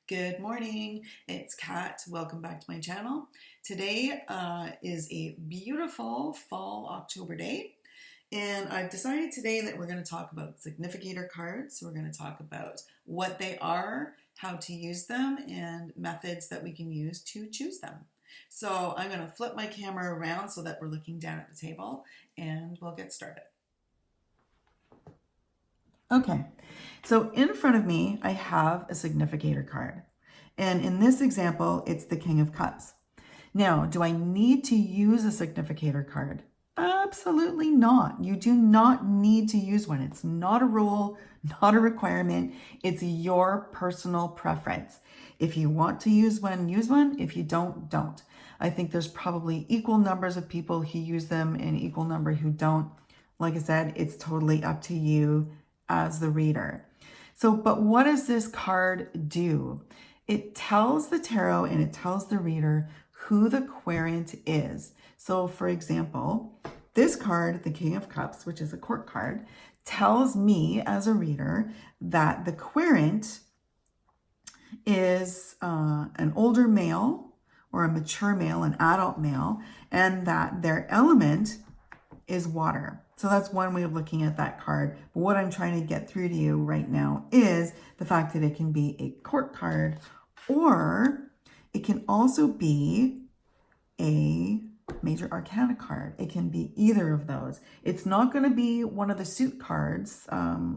Good morning, it's Kat. Welcome back to my channel. Today is a beautiful fall October day, and I've decided today that we're going to talk about significator cards. We're going to talk about what they are, how to use them, and methods that we can use to choose them. So I'm going to flip my camera around so that we're looking down at the table, and we'll get started. Okay, so in front of me, I have a significator card. And in this example, it's the King of Cups. Now, do I need to use a significator card? Absolutely not. You do not need to use one. It's not a rule, not a requirement. It's your personal preference. If you want to use one, use one. If you don't, don't. I think there's probably equal numbers of people who use them and equal number who don't. Like I said, it's totally up to you as the reader. So, but what does this card do? It tells the tarot and it tells the reader who the querent is. So for example, this card, the King of Cups, which is a court card, tells me as a reader that the querent is an older male or a mature male, an adult male, and that their element is water. So that's one way of looking at that card. But what I'm trying to get through to you right now is the fact that it can be a court card, or it can also be a major arcana card. It can be either of those. It's not going to be one of the suit cards,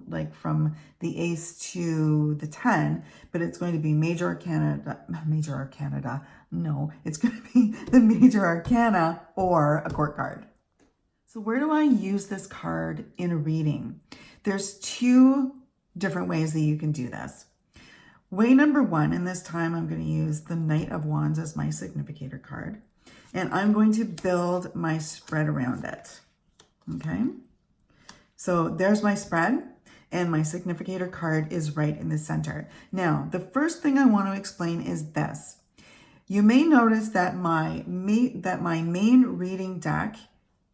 like from the ace to the 10, but it's going to be major arcana. No, it's going to be the major arcana or a court card. So where do I use this card in a reading? There's two different ways that you can do this. Way number one, and this time I'm going to use the Knight of Wands as my significator card, and I'm going to build my spread around it. Okay, so there's my spread, and my significator card is right in the center. Now, the first thing I want to explain is this. You may notice that my main reading deck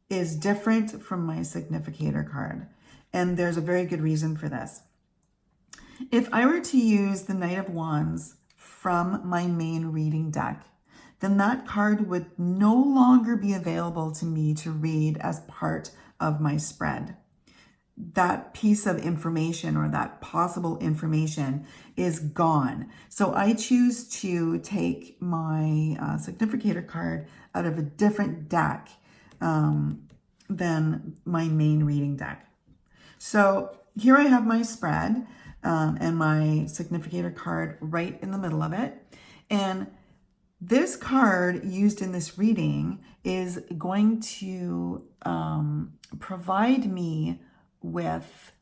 is different from my significator card. And there's a very good reason for this. If I were to use the Knight of Wands from my main reading deck, then that card would no longer be available to me to read as part of my spread. That piece of information or that possible information is gone. So I choose to take my significator card out of a different deck than my main reading deck. So here I have my spread and my significator card right in the middle of it. And this card used in this reading is going to provide me with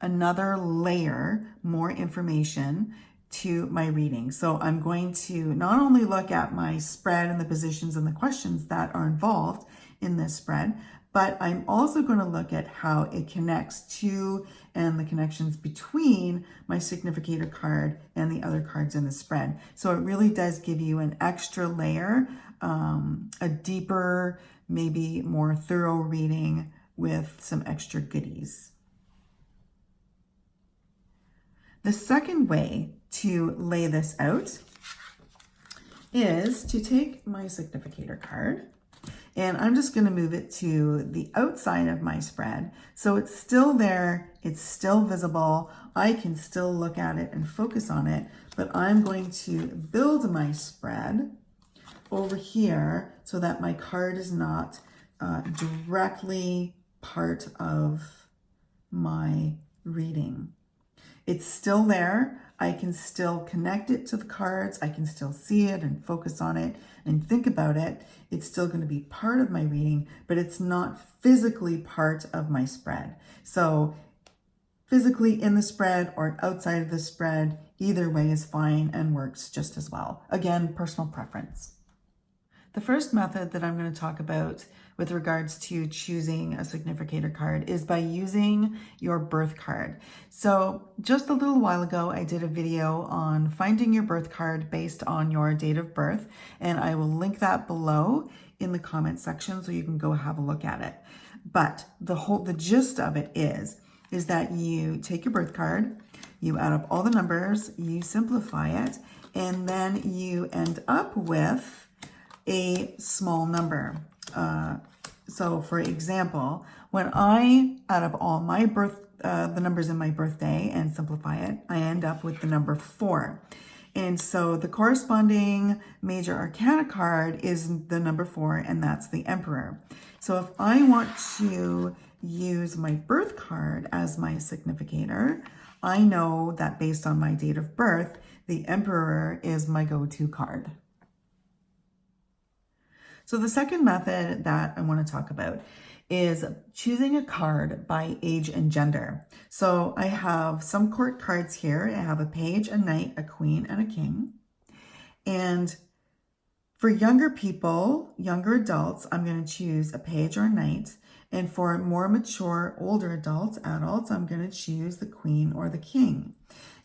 another layer, more information to my reading. So I'm going to not only look at my spread and the positions and the questions that are involved in this spread, but I'm also going to look at how it connects to and the connections between my significator card and the other cards in the spread. So it really does give you an extra layer, a deeper, maybe more thorough reading with some extra goodies. The second way to lay this out is to take my significator card, and I'm just going to move it to the outside of my spread. So it's still there, it's still visible, I can still look at it and focus on it, but I'm going to build my spread over here so that my card is not directly part of my reading. It's still there. I can still connect it to the cards. I can still see it and focus on it and think about it. It's still going to be part of my reading, but it's not physically part of my spread. So physically in the spread or outside of the spread, either way is fine and works just as well. Again, personal preference. The first method that I'm going to talk about with regards to choosing a significator card is by using your birth card. So just a little while ago, I did a video on finding your birth card based on your date of birth, and I will link that below in the comment section so you can go have a look at it. But the gist of it is that you take your birth card, You add up all the numbers, you simplify it, and then you end up with a small number. So for example, when I add up all my the numbers in my birthday and simplify it, I end up with the number 4. And so the corresponding major arcana card is the number 4, and that's the Emperor. So if I want to use my birth card as my significator, I know that based on my date of birth, the Emperor is my go-to card. So the second method that I want to talk about is choosing a card by age and gender. So I have some court cards here. I have a page, a knight, a queen, and a king. And for younger people, younger adults, I'm going to choose a page or a knight. And for more mature, older adults, I'm going to choose the queen or the king.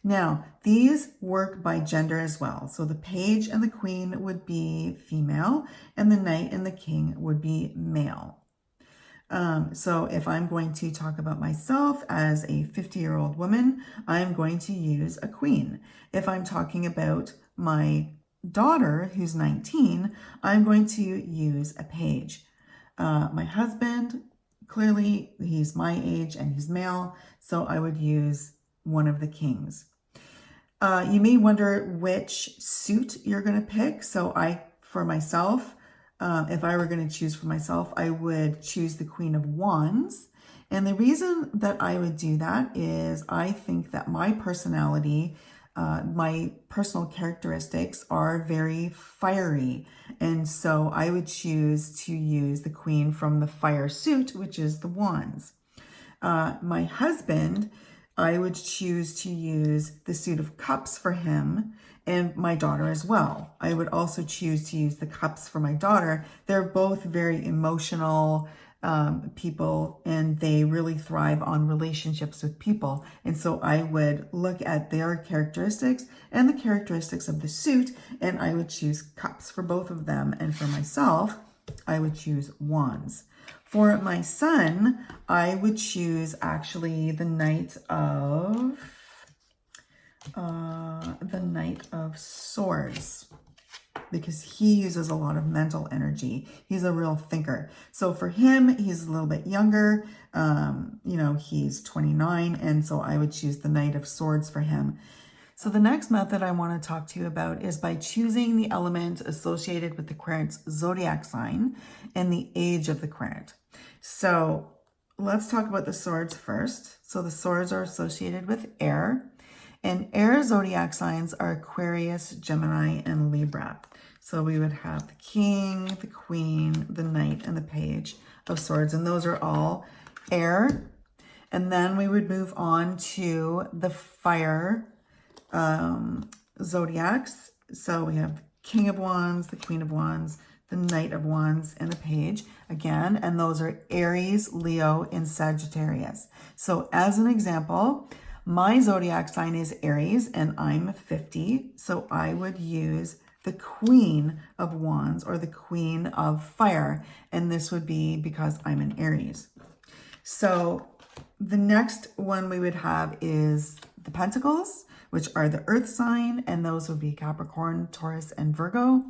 Now, these work by gender as well. So the page and the queen would be female, and the knight and the king would be male. So if I'm going to talk about myself as a 50-year-old woman, I'm going to use a queen. If I'm talking about my daughter, who's 19, I'm going to use a page. My husband, clearly, he's my age and he's male, so I would use one of the kings. You may wonder which suit you're going to pick. So for myself, if I were going to choose for myself, I would choose the Queen of Wands. And the reason that I would do that is I think that my personality, my personal characteristics are very fiery. And so I would choose to use the Queen from the fire suit, which is the Wands. My husband, I would choose to use the suit of cups for him, and my daughter as well. I would also choose to use the cups for my daughter. They're both very emotional people, and they really thrive on relationships with people. And so I would look at their characteristics and the characteristics of the suit, and I would choose cups for both of them. And for myself, I would choose wands. For my son, I would choose actually the Knight of Swords, because he uses a lot of mental energy. He's a real thinker. So for him, he's a little bit younger. He's 29, and so I would choose the Knight of Swords for him. So the next method I want to talk to you about is by choosing the element associated with the querent's zodiac sign and the age of the querent. So let's talk about the swords first. So the swords are associated with air, and air zodiac signs are Aquarius, Gemini, and Libra. So we would have the king, the queen, the knight, and the page of swords, and those are all air. And then we would move on to the fire zodiacs. So we have King of Wands, the Queen of Wands, the Knight of Wands, and the Page again. And those are Aries, Leo, and Sagittarius. So as an example, my zodiac sign is Aries and I'm 50. So I would use the Queen of Wands or the Queen of Fire. And this would be because I'm an Aries. So the next one we would have is the Pentacles, which are the earth sign, and those would be Capricorn, Taurus, and Virgo.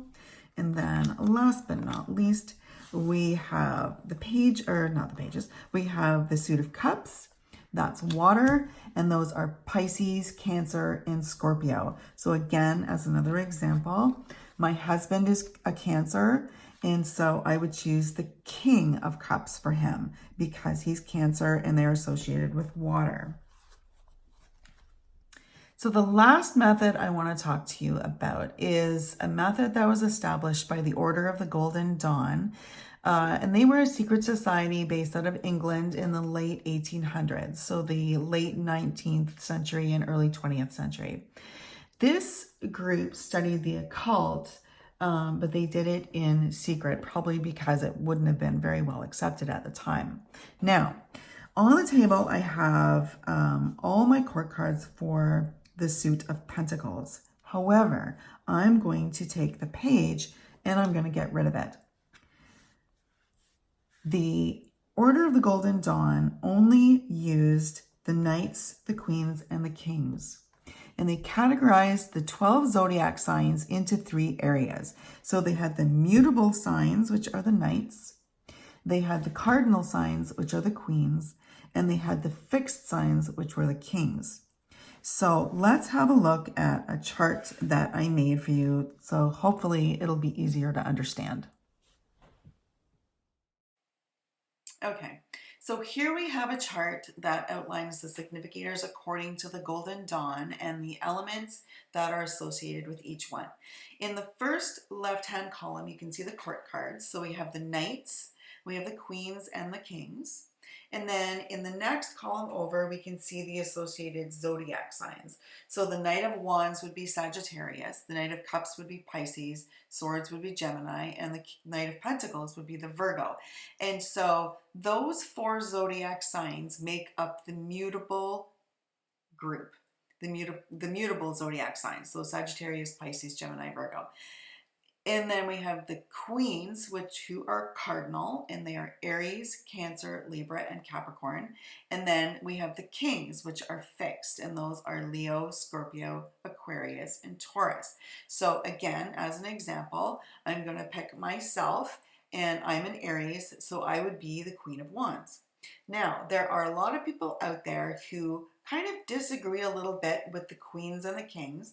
And then last but not least, we have the page, or not the pages, we have the suit of cups, that's water, and those are Pisces, Cancer, and Scorpio. So again, as another example, my husband is a Cancer, and so I would choose the King of Cups for him because he's Cancer and they're associated with water. So the last method I want to talk to you about is a method that was established by the Order of the Golden Dawn. And they were a secret society based out of England in the late 1800s. So the late 19th century and early 20th century. This group studied the occult, but they did it in secret, probably because it wouldn't have been very well accepted at the time. Now, on the table, I have all my court cards for the suit of Pentacles. However, I'm going to take the page and I'm going to get rid of it. The Order of the Golden Dawn only used the knights, the queens, and the kings. And they categorized the 12 zodiac signs into 3 areas. So they had the mutable signs, which are the knights. They had the cardinal signs, which are the queens. And they had the fixed signs, which were the kings. So let's have a look at a chart that I made for you. So hopefully it'll be easier to understand. Okay, so here we have a chart that outlines the significators according to the Golden Dawn and the elements that are associated with each one. In the first left-hand column, you can see the court cards. So we have the knights, we have the queens, and the kings. And then in the next column over, we can see the associated zodiac signs. So the Knight of Wands would be Sagittarius, the Knight of Cups would be Pisces, Swords would be Gemini, and the Knight of Pentacles would be the Virgo. And so those 4 zodiac signs make up the mutable group, the mutable zodiac signs. So Sagittarius, Pisces, Gemini, Virgo. And then we have the queens, who are cardinal, and they are Aries, Cancer, Libra, and Capricorn. And then we have the kings, which are fixed, and those are Leo, Scorpio, Aquarius, and Taurus. So again, as an example, I'm going to pick myself, and I'm an Aries, so I would be the Queen of Wands. Now, there are a lot of people out there who kind of disagree a little bit with the queens and the kings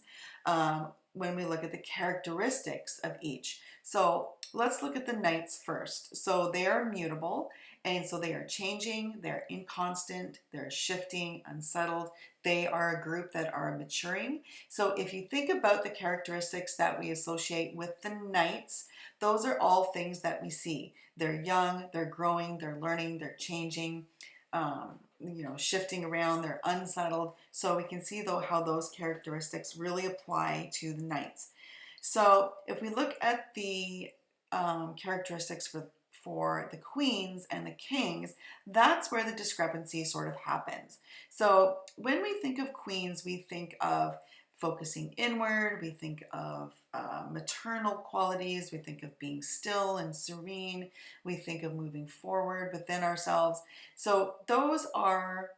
when we look at the characteristics of each. So let's look at the knights first. So they are mutable, and so they are changing, they're inconstant, they're shifting, unsettled. They are a group that are maturing. So if you think about the characteristics that we associate with the knights, those are all things that we see. They're young, they're growing, they're learning, they're changing, shifting around, they're unsettled. So we can see though how those characteristics really apply to the knights. So if we look at the characteristics for the queens and the kings, that's where the discrepancy sort of happens. So when we think of queens, we think of focusing inward, we think of maternal qualities, we think of being still and serene, we think of moving forward within ourselves. So those are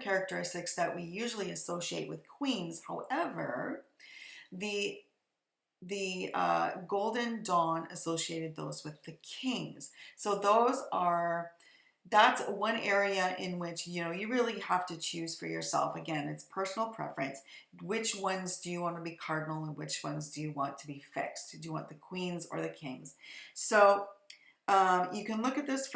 characteristics that we usually associate with queens. However, the Golden Dawn associated those with the kings. So that's one area in which you really have to choose for yourself. Again, it's personal preference. Which ones do you want to be cardinal and which ones do you want to be fixed? Do you want the queens or the kings? So you can look at this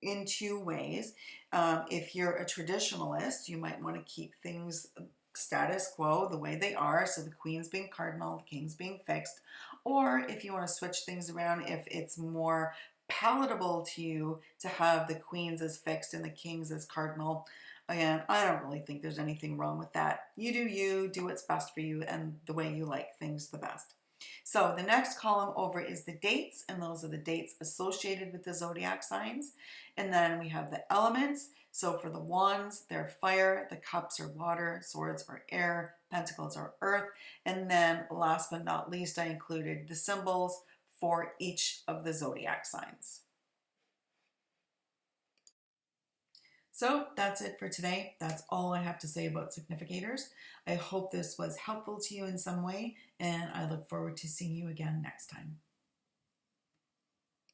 in two ways. If you're a traditionalist, you might want to keep things status quo, the way they are, so the queens being cardinal, the kings being fixed. Or if you want to switch things around, if it's more palatable to you to have the queens as fixed and the kings as cardinal, again, I don't really think there's anything wrong with that. You do what's best for you and the way you like things the best. So the next column over is the dates, and those are the dates associated with the zodiac signs. And then we have the elements. So for the wands, they're fire, the cups are water, swords are air, pentacles are earth. And then last but not least, I included the symbols for each of the zodiac signs. So that's it for today. That's all I have to say about significators. I hope this was helpful to you in some way, and I look forward to seeing you again next time.